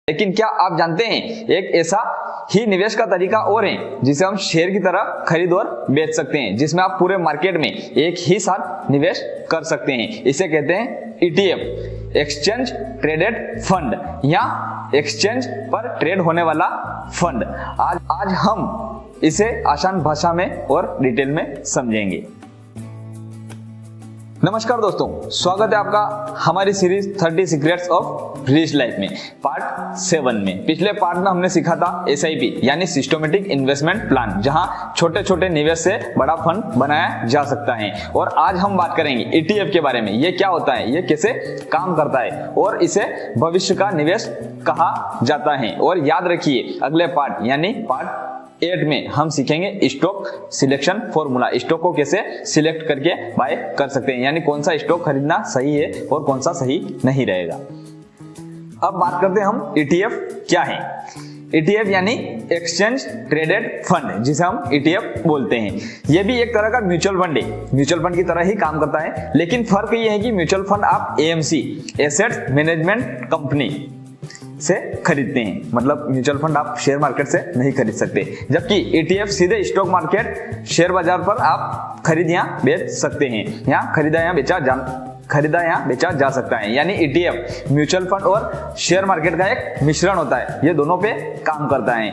लेकिन क्या आप जानते हैं एक ऐसा ही निवेश का तरीका और है जिसे हम शेयर की तरह खरीद और बेच सकते हैं, जिसमें आप पूरे मार्केट में एक ही साथ निवेश कर सकते हैं। इसे कहते हैं ETF, एक्सचेंज ट्रेडेड फंड या एक्सचेंज पर ट्रेड होने वाला फंड। आज हम इसे आसान भाषा में और डिटेल में समझेंगे। नमस्कार दोस्तों, स्वागत है आपका हमारी series 30 secrets of rich life में पार्ट 7 में। पिछले पार्ट में हमने सीखा था SIP यानी सिस्टमेटिक इन्वेस्टमेंट प्लान, जहां छोटे छोटे निवेश से बड़ा फंड बनाया जा सकता है। और आज हम बात करेंगे ETF के बारे में। ये क्या होता है, ये कैसे काम करता है और इसे भविष्य का निवेश कहा जाता है। और याद रखिए अगले पार्ट यानी पार्ट 8 में हम सीखेंगे स्टॉक सिलेक्शन फॉर्मूला। स्टॉक को कैसे सिलेक्ट करके बाय कर सकते हैं, यानी कौन सा स्टॉक खरीदना सही है और कौन सा सही नहीं रहेगा। अब बात करते हैं हम ETF क्या है। ETF यानी एक्सचेंज ट्रेडेड फंड, जिसे हम ETF बोलते हैं। यह भी एक तरह का म्यूचुअल फंड है, म्यूचुअल फंड की तरह ही काम करता है। लेकिन फर्क यह है कि म्यूचुअल फंड आप AMC एसेट्स मैनेजमेंट कंपनी से खरीदते हैं, मतलब म्यूचुअल फंड आप शेयर मार्केट से नहीं खरीद सकते, जबकि ETF सीधे स्टॉक मार्केट शेयर बाजार पर आप खरीद या बेच सकते हैं। यहाँ खरीदा या बेचा जा सकता है। यानी ETF म्यूचुअल फंड और शेयर मार्केट का एक मिश्रण होता है, ये दोनों पे काम करता है।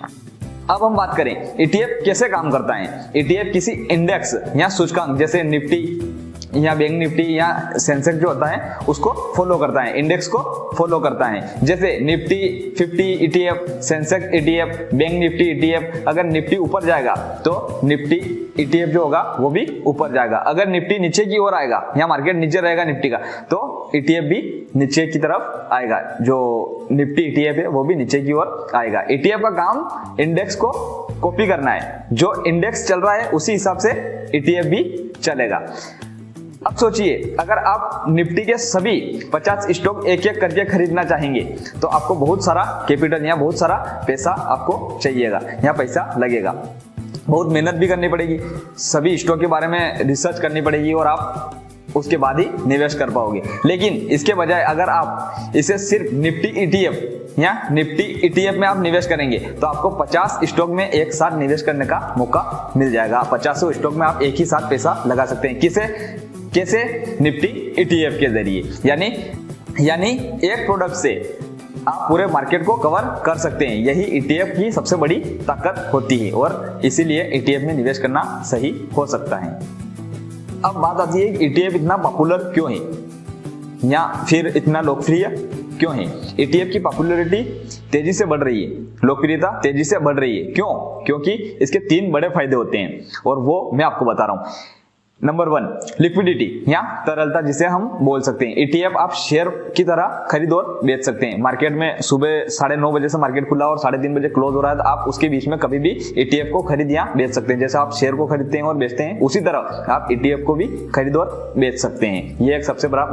अब हम बात करें ETF कैसे काम करता है। ETF किसी इंडेक्स या सूचकांक जैसे निफ्टी या बैंक निफ्टी या सेंसेक्स जो होता है उसको फॉलो करता है, इंडेक्स को फॉलो करता है। जैसे Nifty 50 ETF, Sensex ETF, bank Nifty ETF। अगर निफ्टी ऊपर जाएगा तो निफ्टी ETF जो होगा वो भी ऊपर जाएगा। अगर निफ्टी नीचे की ओर आएगा या मार्केट नीचे रहेगा निफ्टी का, तो ETF भी नीचे की तरफ आएगा। जो निफ्टी ETF है वो भी नीचे की ओर आएगा। ETF का काम इंडेक्स को कॉपी करना है, जो इंडेक्स चल रहा है उसी हिसाब से ETF भी चलेगा। अब सोचिए अगर आप निफ्टी के सभी 50 स्टॉक एक एक करके खरीदना चाहेंगे तो आपको बहुत सारा कैपिटल या बहुत सारा पैसा आपको चाहिएगा या पैसा लगेगा। बहुत मेहनत भी करनी पड़ेगी, सभी स्टॉक के बारे में रिसर्च करनी पड़ेगी और आप उसके बाद ही निवेश कर पाओगे। लेकिन इसके बजाय अगर आप इसे सिर्फ निफ्टी ETF या निफ्टी ETF में आप निवेश करेंगे तो आपको 50 स्टॉक में एक साथ निवेश करने का मौका मिल जाएगा। 50 स्टॉक में आप एक ही साथ पैसा लगा सकते हैं। कैसे? निफ्टी ETF के जरिए। यानी एक प्रोडक्ट से आप पूरे मार्केट को कवर कर सकते हैं। यही ETF की सबसे बड़ी ताकत होती है और इसीलिए ETF में निवेश करना सही हो सकता है। अब बात आती है कि ETF इतना पॉपुलर क्यों है या फिर इतना लोकप्रिय क्यों है। ETF की पॉपुलैरिटी तेजी से बढ़ रही है, लोकप्रियता तेजी से बढ़ रही है। क्यों? क्योंकि इसके 3 बड़े फायदे होते हैं और वो मैं आपको बता रहा हूं। नंबर 1 लिक्विडिटी या तरलता, जिसे हम बोल सकते हैं। ETF आप शेयर की तरह खरीद और बेच सकते हैं। मार्केट में सुबह 9:30 बजे से मार्केट खुला और 3:30 बजे क्लोज हो रहा है तो आप उसके बीच में कभी भी ETF को खरीद या बेच सकते हैं। जैसे आप शेयर को खरीदते हैं और बेचते हैं, उसी तरह आप ETF को भी खरीद और बेच सकते हैं। ये एक सबसे बड़ा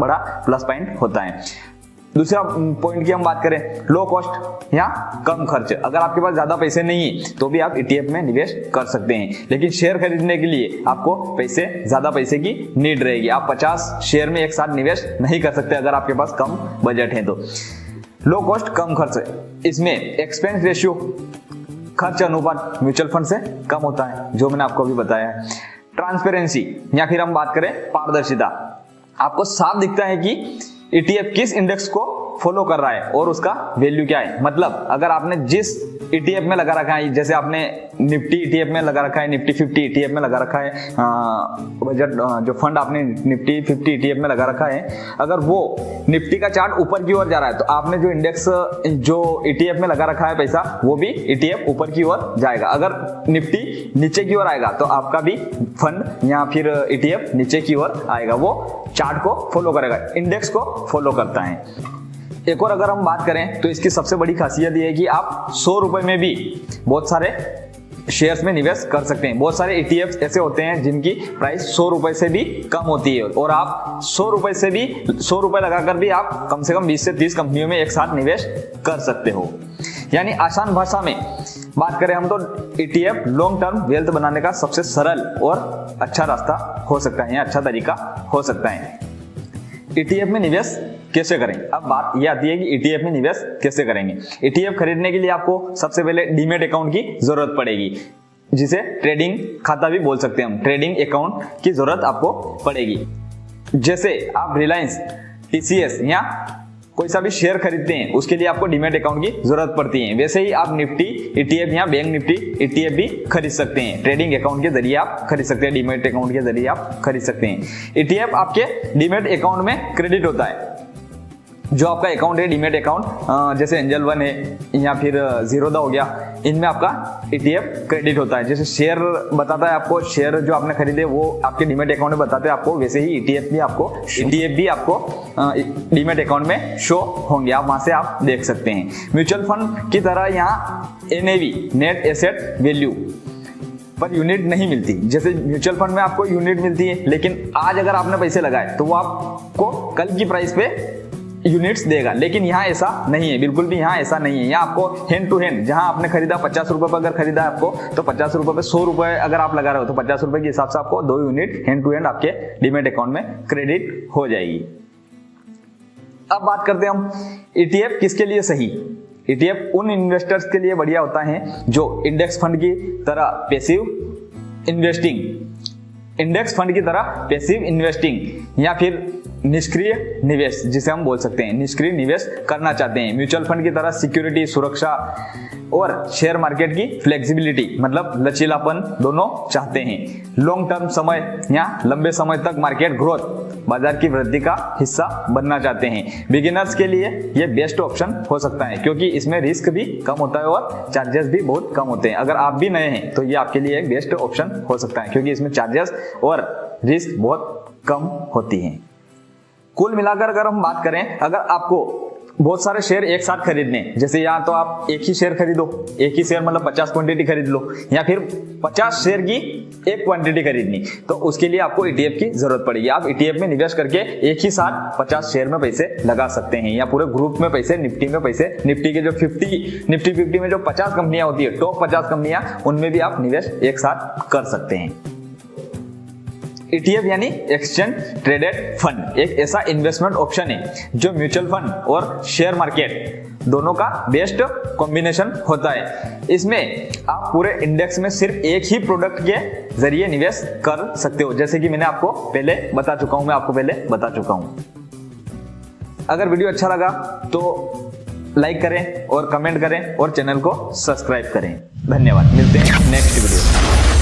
प्लस पॉइंट होता है। दूसरा पॉइंट की हम बात करें, लो कॉस्ट या कम खर्च। अगर आपके पास ज्यादा पैसे नहीं है तो भी आप ETF में निवेश कर सकते हैं, लेकिन शेयर खरीदने के लिए आपको ज्यादा पैसे की नीड रहेगी। आप 50 शेयर में एक साथ निवेश नहीं कर सकते अगर आपके पास कम बजट है तो। लो कॉस्ट कम खर्च, इसमें एक्सपेंस रेशियो खर्च अनुपात म्यूचुअल फंड से कम होता है, जो मैंने आपको अभी बताया है। ट्रांसपेरेंसी या फिर हम बात करें पारदर्शिता, आपको साफ दिखता है कि ETF किस इंडेक्स को फॉलो कर रहा है और उसका वैल्यू क्या है। मतलब अगर आपने जिस ETF में लगा रखा है, जैसे आपने निफ्टी ETF में लगा रखा है, निफ्टी 50 ETF में लगा रखा है, बजट जो फंड आपने निफ्टी 50 ETF में लगा रखा है, अगर वो निफ्टी का चार्ट ऊपर की ओर जा रहा है तो आपने जो इंडेक्स जो ETF में लगा रखा है पैसा, वो भी ETF ऊपर की ओर जाएगा। अगर निफ्टी नीचे की ओर आएगा तो आपका भी फंड या फिर ETF नीचे की ओर आएगा। वो चार्ट को फॉलो करेगा, इंडेक्स को फॉलो करता है। एक और अगर हम बात करें तो इसकी सबसे बड़ी खासियत यह है कि आप 100 रुपए में भी बहुत सारे शेयर्स में निवेश कर सकते हैं। बहुत सारे ETF ऐसे होते हैं जिनकी प्राइस 100 रुपए से भी कम होती है और आप 100 रुपए लगाकर भी आप कम से कम 20 से 30 कंपनियों में एक साथ निवेश कर सकते हो। यानी आसान भाषा में बात करें हम तो ETF लॉन्ग टर्म वेल्थ बनाने का सबसे सरल और अच्छा रास्ता हो सकता है या अच्छा तरीका हो सकता है। ETF में निवेश कैसे करें। अब बात ये आती है कि ETF में निवेश कैसे करेंगे। ETF खरीदने के लिए आपको सबसे पहले डीमेट अकाउंट की जरूरत पड़ेगी, जिसे ट्रेडिंग खाता भी बोल सकते हैं हम। ट्रेडिंग अकाउंट की जरूरत आपको पड़ेगी। जैसे आप रिलायंस, TCS या कोई सा भी शेयर खरीदते हैं, उसके लिए आपको डीमेट अकाउंट की जरूरत पड़ती है। वैसे ही आप निफ्टी ETF या बैंक निफ्टी ETF भी खरीद सकते हैं। ट्रेडिंग अकाउंट के जरिए आप खरीद सकते हैं, डीमेट अकाउंट के जरिए आप खरीद सकते हैं। ETF आपके डीमेट अकाउंट में क्रेडिट होता है। जो आपका अकाउंट है डीमेट अकाउंट, जैसे एंजल वन है या फिर जीरोधा हो गया, इनमें आपका ETF क्रेडिट होता है। जैसे शेयर बताता है आपको, शेयर जो आपने खरीदे वो आपके डीमेट अकाउंट में बताते हैं आपको, वैसे ही ETF भी आपको डीमेट अकाउंट में शो होंगे। आप वहां से आप देख सकते हैं। म्यूचुअल फंड की तरह यहाँ NAV, net asset value per unit नहीं मिलती। जैसे म्यूचुअल फंड में आपको यूनिट मिलती है, लेकिन आज अगर आपने पैसे लगाए तो वो आपको कल की प्राइस पे यूनिट्स देगा, लेकिन यहाँ ऐसा नहीं है, बिल्कुल भी यहाँ ऐसा नहीं है। यहाँ आपको हैंड टू हैंड, जहाँ आपने खरीदा 50 रुपए पर अगर खरीदा आपको, तो 50 रुपए पे 100 रुपए अगर आप लगा रहे हो तो 50 रुपए के हिसाब से आपको 2 यूनिट हैंड टू हैंड आपके डीमेट अकाउंट में क्रेडिट हो जाएगी। अब बात करते हैं हम ETF किसके लिए सही। ETF उन इन्वेस्टर्स के लिए बढ़िया होता है जो इंडेक्स फंड की तरह पैसिव इन्वेस्टिंग या फिर निष्क्रिय निवेश, जिसे हम बोल सकते हैं निष्क्रिय निवेश करना चाहते हैं। म्यूचुअल फंड की तरह सिक्योरिटी, सुरक्षा और शेयर मार्केट की फ्लेक्सिबिलिटी मतलब लचीलापन दोनों चाहते हैं। लॉन्ग टर्म समय या लंबे समय तक मार्केट ग्रोथ, बाजार की वृद्धि का हिस्सा बनना चाहते हैं। बिगिनर्स के लिए ये बेस्ट ऑप्शन हो सकता है, क्योंकि इसमें रिस्क भी कम होता है और चार्जेस भी बहुत कम होते हैं। अगर आप भी नए हैं तो ये आपके लिए एक बेस्ट ऑप्शन हो सकता है, क्योंकि इसमें चार्जेस और रिस्क बहुत कम होती हैं। कुल मिलाकर अगर हम बात करें, अगर आपको बहुत सारे शेयर एक साथ खरीदने, जैसे यहाँ तो आप एक ही शेयर खरीदो, एक ही शेयर मतलब 50 क्वांटिटी खरीद लो, या फिर 50 शेयर की एक क्वांटिटी खरीदनी, तो उसके लिए आपको ETF की जरूरत पड़ेगी। आप ETF में निवेश करके एक ही साथ 50 शेयर में पैसे लगा सकते हैं, या पूरे ग्रुप में पैसे, निफ्टी में पैसे, निफ्टी के जो निफ्टी 50 में जो 50 कंपनियां होती है, टॉप 50 कंपनियां, उनमें भी आप निवेश एक साथ कर सकते हैं। ETF यानी एक्सचेंज ट्रेडेड फंड एक ऐसा इन्वेस्टमेंट ऑप्शन है जो म्यूचुअल फंड और शेयर मार्केट दोनों का बेस्ट कॉम्बिनेशन होता है। इसमें आप पूरे इंडेक्स में सिर्फ एक ही प्रोडक्ट के जरिए निवेश कर सकते हो, जैसे कि मैं आपको पहले बता चुका हूं। अगर वीडियो अच्छा लगा तो लाइक करें और कमेंट करें और चैनल को सब्सक्राइब करें। धन्यवाद, मिलते हैं नेक्स्ट वीडियो।